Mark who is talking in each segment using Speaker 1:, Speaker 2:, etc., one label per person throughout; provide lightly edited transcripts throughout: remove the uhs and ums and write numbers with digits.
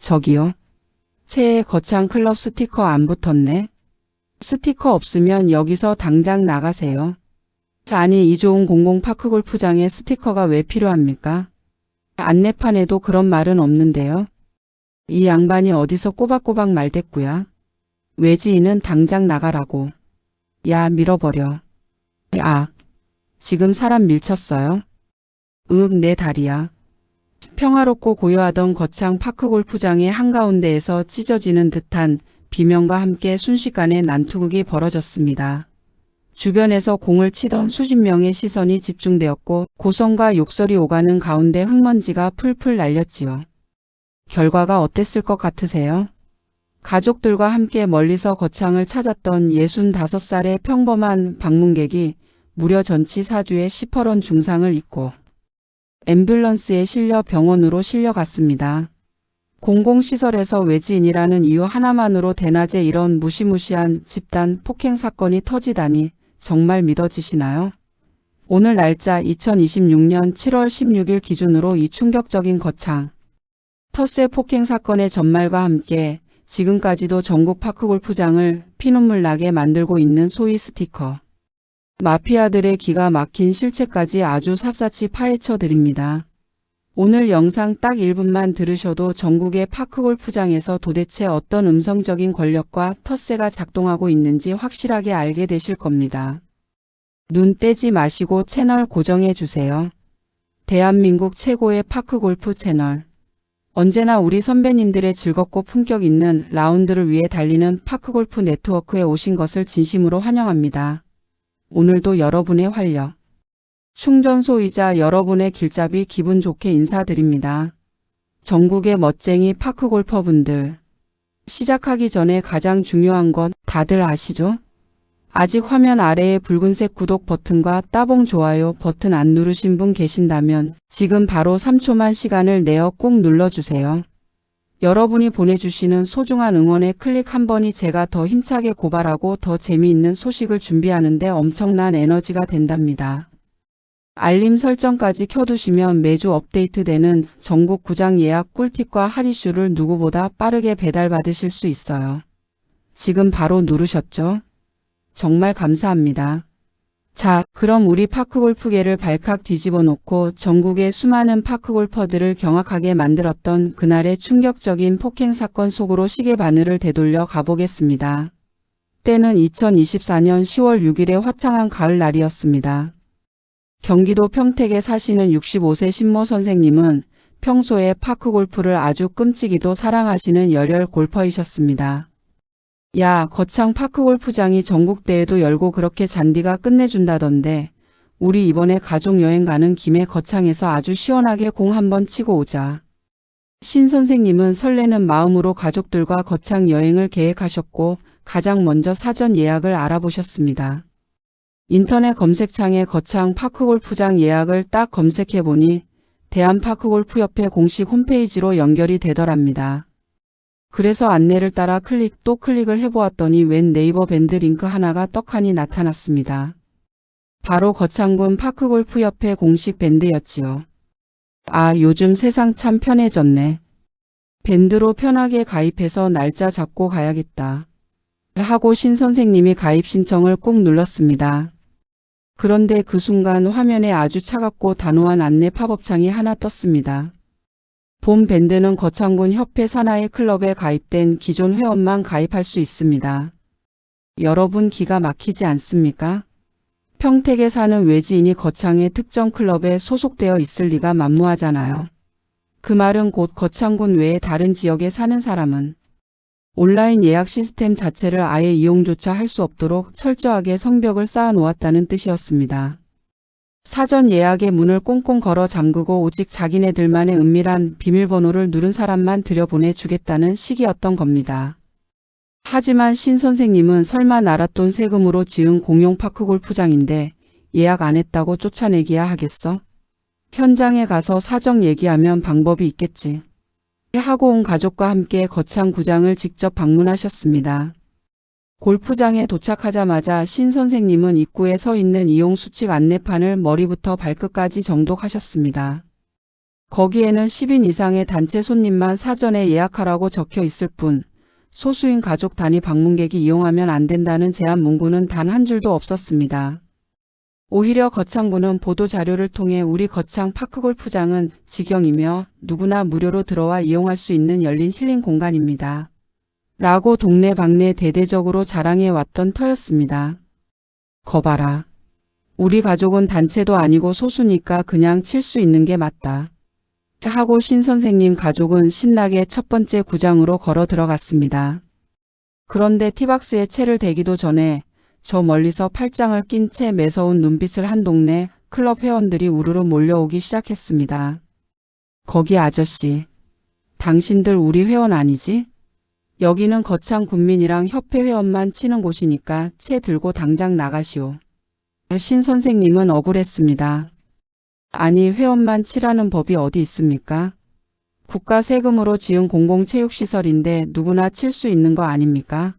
Speaker 1: 저기요. 새해 거창 클럽 스티커 안 붙었네. 스티커 없으면 여기서 당장 나가세요. 아니 이 좋은 공공파크골프장에 스티커가 왜 필요합니까? 안내판에도 그런 말은 없는데요. 이 양반이 어디서 꼬박꼬박 말댔구야. 외지인은 당장 나가라고. 야 밀어버려. 아, 지금 사람 밀쳤어요? 내 다리야. 평화롭고 고요하던 거창 파크골프장의 한가운데에서 찢어지는 듯한 비명과 함께 순식간에 난투극이 벌어졌습니다. 주변에서 공을 치던 수십 명의 시선이 집중되었고 고성과 욕설이 오가는 가운데 흙먼지가 풀풀 날렸지요. 결과가 어땠을 것 같으세요? 가족들과 함께 멀리서 거창을 찾았던 65살의 평범한 방문객이 무려 전치 사주에 시퍼런 중상을 입고 앰뷸런스에 실려 병원으로 실려갔습니다. 공공시설에서 외지인이라는 이유 하나만으로 대낮에 이런 무시무시한 집단 폭행 사건이 터지다니 정말 믿어지시나요? 오늘 날짜 2026년 7월 16일 기준으로 이 충격적인 거창 텃세 폭행 사건의 전말과 함께 지금까지도 전국 파크골프장을 피눈물 나게 만들고 있는 소위 스티커. 마피아들의 기가 막힌 실체까지 아주 샅샅이 파헤쳐 드립니다. 오늘 영상 딱 1분만 들으셔도 전국의 파크골프장에서 도대체 어떤 음성적인 권력과 텃세가 작동하고 있는지 확실하게 알게 되실 겁니다. 눈 떼지 마시고 채널 고정해 주세요. 대한민국 최고의 파크골프 채널. 언제나 우리 선배님들의 즐겁고 품격 있는 라운드를 위해 달리는 파크골프 네트워크에 오신 것을 진심으로 환영합니다. 오늘도 여러분의 활력, 충전소이자 여러분의 길잡이 기분 좋게 인사드립니다. 전국의 멋쟁이 파크골퍼분들, 시작하기 전에 가장 중요한 건 다들 아시죠? 아직 화면 아래의 붉은색 구독 버튼과 따봉 좋아요 버튼 안 누르신 분 계신다면 지금 바로 3초만 시간을 내어 꾹 눌러주세요. 여러분이 보내주시는 소중한 응원의 클릭 한 번이 제가 더 힘차게 고발하고 더 재미있는 소식을 준비하는 데 엄청난 에너지가 된답니다. 알림 설정까지 켜두시면 매주 업데이트되는 전국 구장 예약 꿀팁과 핫이슈를 누구보다 빠르게 배달받으실 수 있어요. 지금 바로 누르셨죠? 정말 감사합니다. 자, 그럼 우리 파크골프계를 발칵 뒤집어 놓고 전국의 수많은 파크골퍼들을 경악하게 만들었던 그날의 충격적인 폭행 사건 속으로 시계 바늘을 되돌려 가보겠습니다. 때는 2024년 10월 6일의 화창한 가을 날이었습니다. 경기도 평택에 사시는 65세 신모 선생님은 평소에 파크골프를 아주 끔찍이도 사랑하시는 열혈 골퍼이셨습니다. 야, 거창 파크골프장이 전국대회도 열고 그렇게 잔디가 끝내준다던데 우리 이번에 가족여행 가는 김에 거창에서 아주 시원하게 공 한번 치고 오자. 신 선생님은 설레는 마음으로 가족들과 거창 여행을 계획하셨고 가장 먼저 사전 예약을 알아보셨습니다. 인터넷 검색창에 거창 파크골프장 예약을 딱 검색해보니 대한파크골프협회 공식 홈페이지로 연결이 되더랍니다. 그래서 안내를 따라 클릭 또 클릭을 해보았더니 웬 네이버 밴드 링크 하나가 떡하니 나타났습니다. 바로 거창군 파크골프협회 공식 밴드였지요. 아, 요즘 세상 참 편해졌네. 밴드로 편하게 가입해서 날짜 잡고 가야겠다. 하고 신 선생님이 가입 신청을 꾹 눌렀습니다. 그런데 그 순간 화면에 아주 차갑고 단호한 안내 팝업창이 하나 떴습니다. 본 밴드는 거창군 협회 산하의 클럽에 가입된 기존 회원만 가입할 수 있습니다. 여러분 기가 막히지 않습니까? 평택에 사는 외지인이 거창의 특정 클럽에 소속되어 있을 리가 만무하잖아요. 그 말은 곧 거창군 외에 다른 지역에 사는 사람은 온라인 예약 시스템 자체를 아예 이용조차 할 수 없도록 철저하게 성벽을 쌓아 놓았다는 뜻이었습니다. 사전 예약의 문을 꽁꽁 걸어 잠그고 오직 자기네들만의 은밀한 비밀번호를 누른 사람만 들여보내주겠다는 식이었던 겁니다. 하지만 신 선생님은 설마 나랏돈 세금으로 지은 공용 파크골프장인데 예약 안 했다고 쫓아내기야 하겠어? 현장에 가서 사정 얘기하면 방법이 있겠지. 하고 온 가족과 함께 거창 구장을 직접 방문하셨습니다. 골프장에 도착하자마자 신 선생님은 입구에 서 있는 이용 수칙 안내판을 머리부터 발끝까지 정독하셨습니다. 거기에는 10인 이상의 단체 손님만 사전에 예약하라고 적혀 있을 뿐 소수인 가족 단위 방문객이 이용하면 안 된다는 제한 문구는 단 한 줄도 없었습니다. 오히려 거창군은 보도자료를 통해 우리 거창 파크골프장은 직영이며 누구나 무료로 들어와 이용할 수 있는 열린 힐링 공간입니다. 라고 동네방네 대대적으로 자랑해 왔던 터였습니다. 거봐라. 우리 가족은 단체도 아니고 소수니까 그냥 칠 수 있는 게 맞다. 하고 신 선생님 가족은 신나게 첫 번째 구장으로 걸어 들어갔습니다. 그런데 티박스에 채를 대기도 전에 저 멀리서 팔짱을 낀 채 매서운 눈빛을 한 동네 클럽 회원들이 우르르 몰려오기 시작했습니다. 거기 아저씨, 당신들 우리 회원 아니지? 여기는 거창 군민이랑 협회 회원만 치는 곳이니까 채 들고 당장 나가시오. 신 선생님은 억울했습니다. 아니 회원만 치라는 법이 어디 있습니까? 국가 세금으로 지은 공공체육시설인데 누구나 칠 수 있는 거 아닙니까?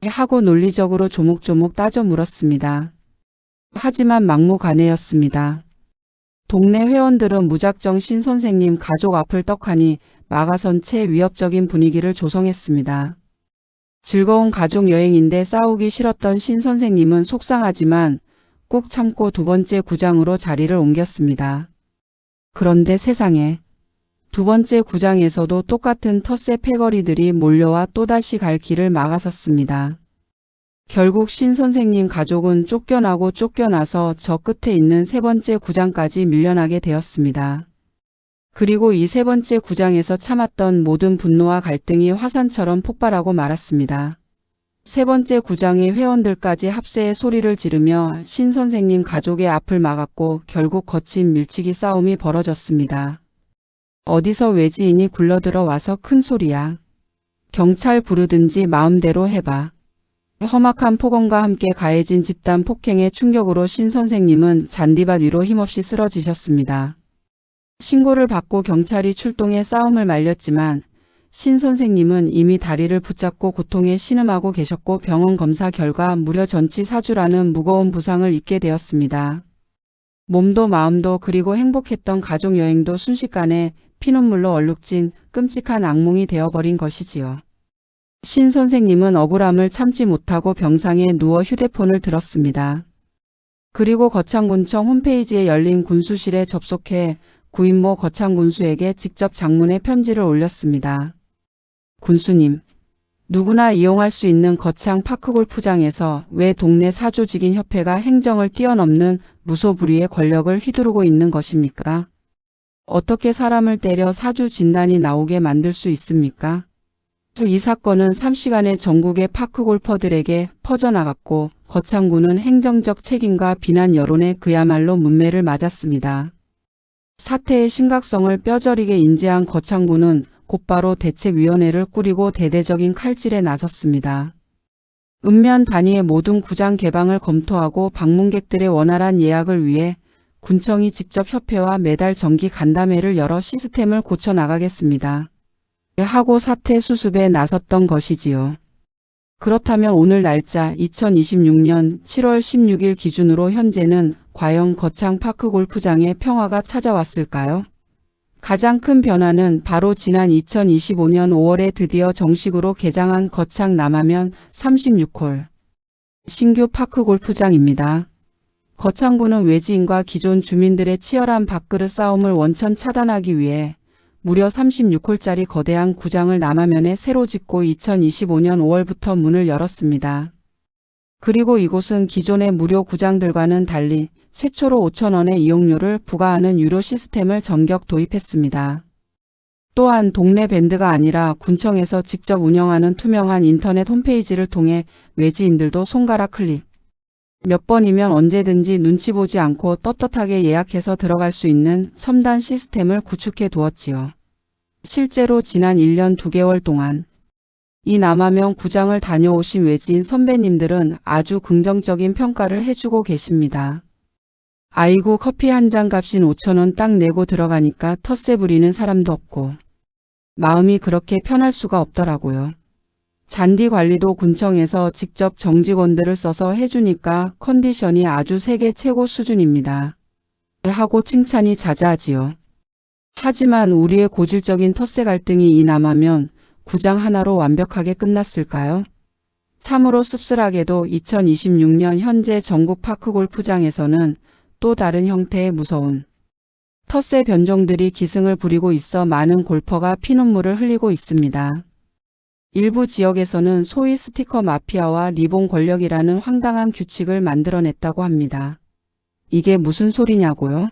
Speaker 1: 하고 논리적으로 조목조목 따져 물었습니다. 하지만 막무가내였습니다. 동네 회원들은 무작정 신 선생님 가족 앞을 떡하니 막아선 채 위협적인 분위기를 조성했습니다. 즐거운 가족 여행인데 싸우기 싫었던 신 선생님은 속상하지만 꾹 참고 두 번째 구장으로 자리를 옮겼습니다. 그런데 세상에 두 번째 구장에서도 똑같은 텃세 패거리들이 몰려와 또다시 갈 길을 막아섰습니다. 결국 신 선생님 가족은 쫓겨나고 쫓겨나서 저 끝에 있는 세 번째 구장까지 밀려나게 되었습니다. 그리고 이 세 번째 구장에서 참았던 모든 분노와 갈등이 화산처럼 폭발하고 말았습니다. 세 번째 구장의 회원들까지 합세해 소리를 지르며 신 선생님 가족의 앞을 막았고 결국 거친 밀치기 싸움이 벌어졌습니다. 어디서 외지인이 굴러들어 와서 큰 소리야. 경찰 부르든지 마음대로 해봐. 험악한 폭언과 함께 가해진 집단 폭행의 충격으로 신 선생님은 잔디밭 위로 힘없이 쓰러지셨습니다. 신고를 받고 경찰이 출동해 싸움을 말렸지만 신 선생님은 이미 다리를 붙잡고 고통에 신음하고 계셨고 병원 검사 결과 무려 전치 4주라는 무거운 부상을 입게 되었습니다. 몸도 마음도 그리고 행복했던 가족여행도 순식간에 피눈물로 얼룩진 끔찍한 악몽이 되어버린 것이지요. 신 선생님은 억울함을 참지 못하고 병상에 누워 휴대폰을 들었습니다. 그리고 거창군청 홈페이지에 열린 군수실에 접속해 구인모 거창군수에게 직접 장문의 편지를 올렸습니다. 군수님, 누구나 이용할 수 있는 거창 파크골프장에서 왜 동네 사조직인 협회가 행정을 뛰어넘는 무소불위의 권력을 휘두르고 있는 것입니까? 어떻게 사람을 때려 사주 진단이 나오게 만들 수 있습니까? 이 사건은 3시간에 전국의 파크골퍼들에게 퍼져나갔고 거창군은 행정적 책임과 비난 여론에 그야말로 문매를 맞았습니다. 사태의 심각성을 뼈저리게 인지한 거창군은 곧바로 대책위원회를 꾸리고 대대적인 칼질에 나섰습니다. 읍면 단위의 모든 구장 개방을 검토하고 방문객들의 원활한 예약을 위해 군청이 직접 협회와 매달 정기 간담회를 열어 시스템을 고쳐 나가겠습니다. 하고 사태 수습에 나섰던 것이지요. 그렇다면 오늘 날짜 2026년 7월 16일 기준으로 현재는 과연 거창 파크골프장에 평화가 찾아왔을까요? 가장 큰 변화는 바로 지난 2025년 5월에 드디어 정식으로 개장한 거창 남하면 36홀 신규 파크골프장입니다. 거창군은 외지인과 기존 주민들의 치열한 밥그릇 싸움을 원천 차단하기 위해 무려 36홀짜리 거대한 구장을 남하면에 새로 짓고 2025년 5월부터 문을 열었습니다. 그리고 이곳은 기존의 무료 구장들과는 달리 최초로 5,000원의 이용료를 부과하는 유료 시스템을 전격 도입했습니다. 또한 동네 밴드가 아니라 군청에서 직접 운영하는 투명한 인터넷 홈페이지를 통해 외지인들도 손가락 클릭 몇 번이면 언제든지 눈치 보지 않고 떳떳하게 예약해서 들어갈 수 있는 첨단 시스템을 구축해 두었지요. 실제로 지난 1년 2개월 동안 이 남하면 구장을 다녀오신 외지인 선배님들은 아주 긍정적인 평가를 해주고 계십니다. 아이고 커피 한 잔 값인 5,000원 딱 내고 들어가니까 텃세 부리는 사람도 없고 마음이 그렇게 편할 수가 없더라고요. 잔디 관리도 군청에서 직접 정직원들을 써서 해주니까 컨디션이 아주 세계 최고 수준입니다. 하고 칭찬이 자자하지요. 하지만 우리의 고질적인 텃세 갈등이 이 남하면 구장 하나로 완벽하게 끝났을까요? 참으로 씁쓸하게도 2026년 현재 전국 파크골프장에서는 또 다른 형태의 무서운 텃세 변종들이 기승을 부리고 있어 많은 골퍼가 피눈물을 흘리고 있습니다. 일부 지역에서는 소위 스티커 마피아와 리본 권력이라는 황당한 규칙을 만들어냈다고 합니다. 이게 무슨 소리냐고요?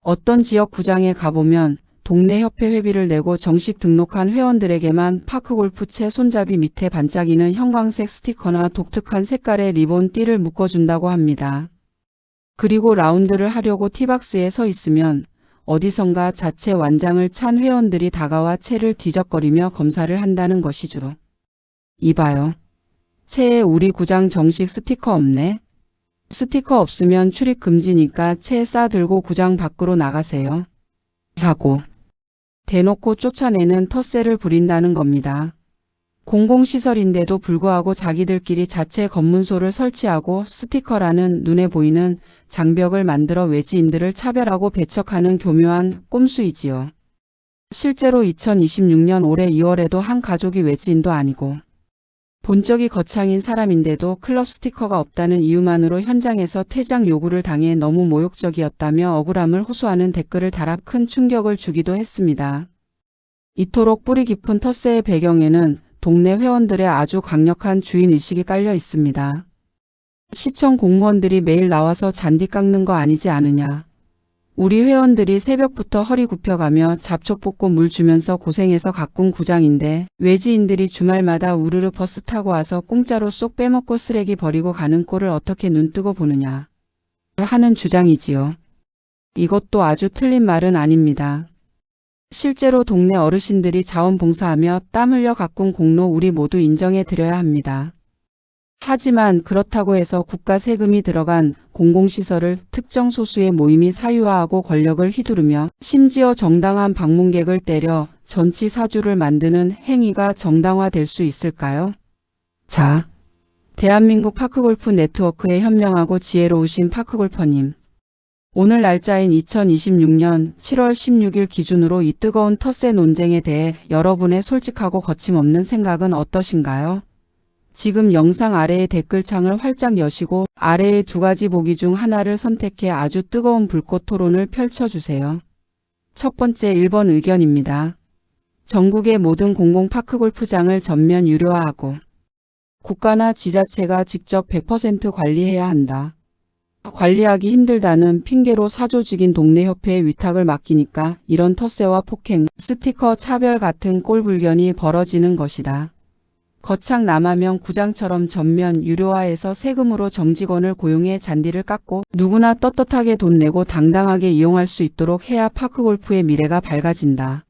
Speaker 1: 어떤 지역 구장에 가보면 동네 협회 회비를 내고 정식 등록한 회원들에게만 파크골프채 손잡이 밑에 반짝이는 형광색 스티커나 독특한 색깔의 리본 띠를 묶어준다고 합니다. 그리고 라운드를 하려고 티박스에 서 있으면 어디선가 자체 완장을 찬 회원들이 다가와 채를 뒤적거리며 검사를 한다는 것이죠. 이봐요. 채에 우리 구장 정식 스티커 없네. 스티커 없으면 출입 금지니까 채 싸들고 구장 밖으로 나가세요. 하고 대놓고 쫓아내는 텃세를 부린다는 겁니다. 공공시설인데도 불구하고 자기들끼리 자체 검문소를 설치하고 스티커라는 눈에 보이는 장벽을 만들어 외지인들을 차별하고 배척하는 교묘한 꼼수이지요. 실제로 2026년 올해 2월에도 한 가족이 외지인도 아니고 본적이 거창인 사람인데도 클럽 스티커가 없다는 이유만으로 현장에서 퇴장 요구를 당해 너무 모욕적이었다며 억울함을 호소하는 댓글을 달아 큰 충격을 주기도 했습니다. 이토록 뿌리 깊은 텃세의 배경에는 동네 회원들의 아주 강력한 주인의식이 깔려 있습니다. 시청 공무원들이 매일 나와서 잔디 깎는 거 아니지 않으냐. 우리 회원들이 새벽부터 허리 굽혀가며 잡초 뽑고 물 주면서 고생해서 가꾼 구장인데 외지인들이 주말마다 우르르 버스 타고 와서 공짜로 쏙 빼먹고 쓰레기 버리고 가는 꼴을 어떻게 눈뜨고 보느냐 하는 주장이지요. 이것도 아주 틀린 말은 아닙니다. 실제로 동네 어르신들이 자원봉사하며 땀 흘려 가꾼 공로 우리 모두 인정해 드려야 합니다. 하지만 그렇다고 해서 국가 세금이 들어간 공공시설을 특정 소수의 모임이 사유화하고 권력을 휘두르며 심지어 정당한 방문객을 때려 전치사주를 만드는 행위가 정당화될 수 있을까요? 자, 대한민국 파크골프 네트워크에 현명하고 지혜로우신 파크골퍼님. 오늘 날짜인 2026년 7월 16일 기준으로 이 뜨거운 텃세 논쟁에 대해 여러분의 솔직하고 거침없는 생각은 어떠신가요? 지금 영상 아래의 댓글창을 활짝 여시고 아래의 두 가지 보기 중 하나를 선택해 아주 뜨거운 불꽃 토론을 펼쳐주세요. 첫 번째 1번 의견입니다. 전국의 모든 공공 파크골프장을 전면 유료화하고 국가나 지자체가 직접 100% 관리해야 한다. 관리하기 힘들다는 핑계로 사조직인 동네협회에 위탁을 맡기니까 이런 텃세와 폭행, 스티커 차별 같은 꼴불견이 벌어지는 것이다. 거창 남하면 구장처럼 전면 유료화해서 세금으로 정직원을 고용해 잔디를 깎고 누구나 떳떳하게 돈 내고 당당하게 이용할 수 있도록 해야 파크골프의 미래가 밝아진다.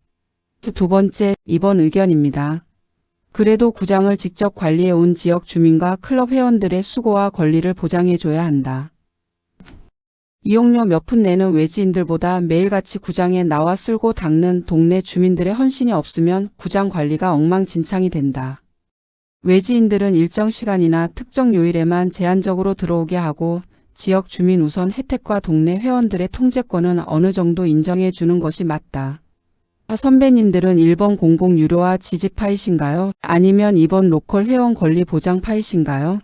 Speaker 1: 두 번째, 2번 의견입니다. 그래도 구장을 직접 관리해온 지역 주민과 클럽 회원들의 수고와 권리를 보장해줘야 한다. 이용료 몇 푼 내는 외지인들보다 매일같이 구장에 나와 쓸고 닦는 동네 주민들의 헌신이 없으면 구장 관리가 엉망진창이 된다. 외지인들은 일정 시간이나 특정 요일에만 제한적으로 들어오게 하고 지역 주민 우선 혜택과 동네 회원들의 통제권은 어느 정도 인정해 주는 것이 맞다. 선배님들은 1번 공공 유료화 지지파이신가요? 아니면 2번 로컬 회원 권리 보장 파이신가요?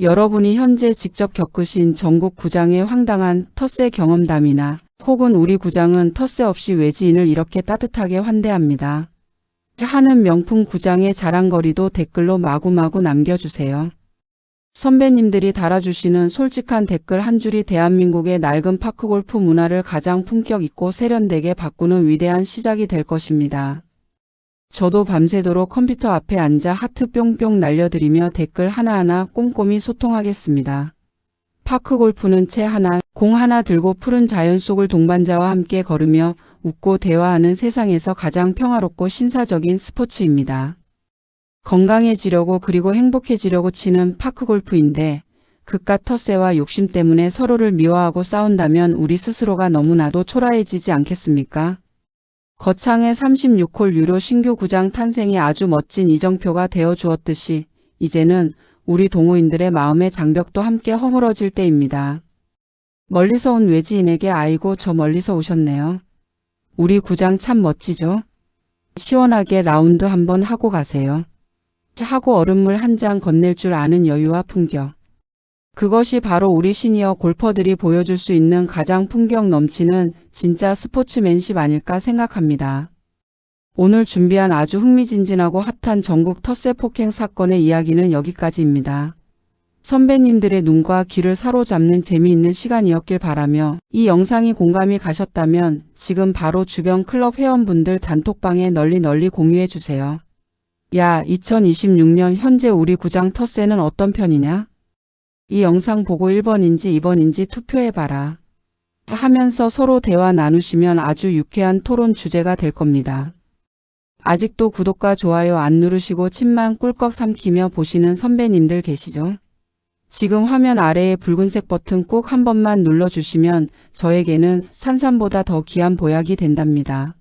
Speaker 1: 여러분이 현재 직접 겪으신 전국 구장의 황당한 텃세 경험담이나 혹은 우리 구장은 텃세 없이 외지인을 이렇게 따뜻하게 환대합니다. 하는 명품 구장의 자랑거리도 댓글로 마구마구 남겨주세요. 선배님들이 달아주시는 솔직한 댓글 한 줄이 대한민국의 낡은 파크골프 문화를 가장 품격 있고 세련되게 바꾸는 위대한 시작이 될 것입니다. 저도 밤새도록 컴퓨터 앞에 앉아 하트 뿅뿅 날려드리며 댓글 하나하나 꼼꼼히 소통하겠습니다. 파크골프는 채 하나, 공 하나 들고 푸른 자연 속을 동반자와 함께 걸으며 웃고 대화하는 세상에서 가장 평화롭고 신사적인 스포츠입니다. 건강해지려고 그리고 행복해지려고 치는 파크골프인데 그깟 텃세와 욕심 때문에 서로를 미워하고 싸운다면 우리 스스로가 너무나도 초라해지지 않겠습니까? 거창의 36홀 유료 신규 구장 탄생이 아주 멋진 이정표가 되어 주었듯이 이제는 우리 동호인들의 마음의 장벽도 함께 허물어질 때입니다. 멀리서 온 외지인에게 아이고 저 멀리서 오셨네요. 우리 구장 참 멋지죠? 시원하게 라운드 한번 하고 가세요. 하고 얼음물 한 잔 건넬 줄 아는 여유와 품격. 그것이 바로 우리 시니어 골퍼들이 보여줄 수 있는 가장 품격 넘치는 진짜 스포츠맨십 아닐까 생각합니다. 오늘 준비한 아주 흥미진진하고 핫한 전국 텃세 폭행 사건의 이야기는 여기까지입니다. 선배님들의 눈과 귀를 사로잡는 재미있는 시간이었길 바라며 이 영상이 공감이 가셨다면 지금 바로 주변 클럽 회원분들 단톡방에 널리 공유해주세요. 야, 2026년 현재 우리 구장 텃세는 어떤 편이냐? 이 영상 보고 1번인지 2번인지 투표해봐라. 하면서 서로 대화 나누시면 아주 유쾌한 토론 주제가 될 겁니다. 아직도 구독과 좋아요 안 누르시고 침만 꿀꺽 삼키며 보시는 선배님들 계시죠? 지금 화면 아래에 붉은색 버튼 꼭 한 번만 눌러주시면 저에게는 산삼보다 더 귀한 보약이 된답니다.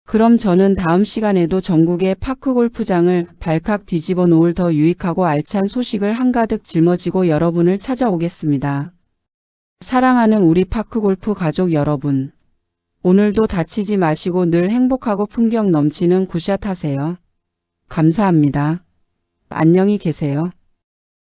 Speaker 1: 그럼 저는 다음 시간에도 전국의 파크골프장을 발칵 뒤집어 놓을 더 유익하고 알찬 소식을 한가득 짊어지고 여러분을 찾아오겠습니다. 사랑하는 우리 파크골프 가족 여러분. 오늘도 다치지 마시고 늘 행복하고 품격 넘치는 굿샷 하세요. 감사합니다. 안녕히 계세요.